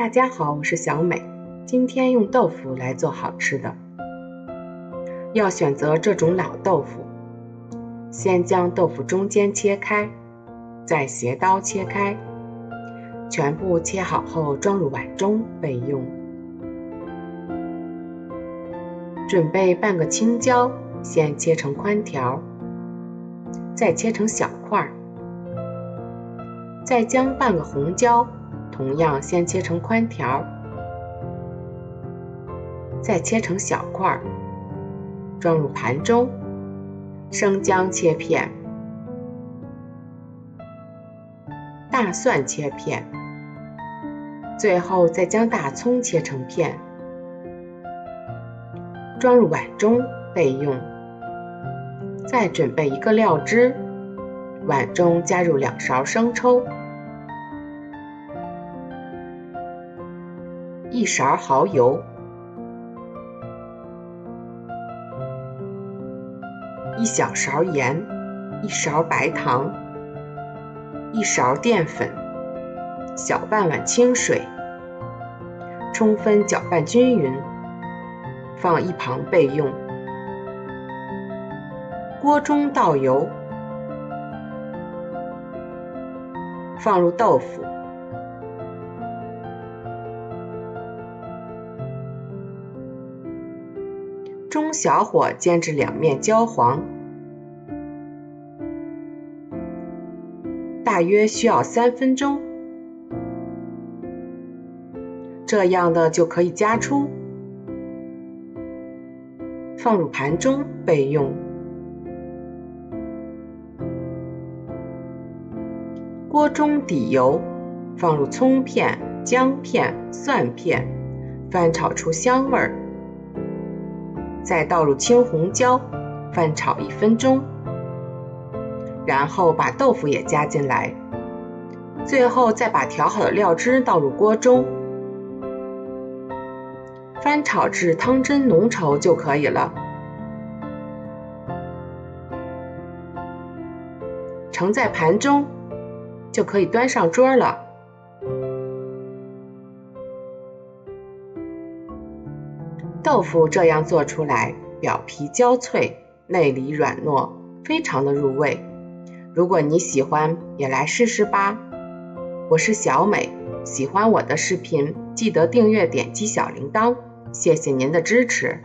大家好，我是小美。今天用豆腐来做好吃的。要选择这种老豆腐，先将豆腐中间切开，再斜刀切开，全部切好后装入碗中备用。准备半个青椒，先切成宽条，再切成小块，再将半个红椒同样先切成宽条，再切成小块，装入盘中。生姜切片，大蒜切片，最后再将大葱切成片，装入碗中备用。再准备一个料汁，碗中加入2勺生抽，1勺蚝油，1小勺盐，1勺白糖，1勺淀粉，小半碗清水，充分搅拌均匀，放一旁备用。锅中倒油，放入豆腐，中小火煎至两面焦黄，大约需要3分钟，这样的就可以夹出，放入盘中备用。锅中底油，放入葱片、姜片、蒜片，翻炒出香味儿，再倒入青红椒，翻炒1分钟，然后把豆腐也加进来，最后再把调好的料汁倒入锅中，翻炒至汤汁浓稠就可以了。盛在盘中，就可以端上桌了。豆腐这样做出来，表皮焦脆，内里软糯，非常的入味。如果你喜欢，也来试试吧。我是小美，喜欢我的视频，记得订阅点击小铃铛，谢谢您的支持。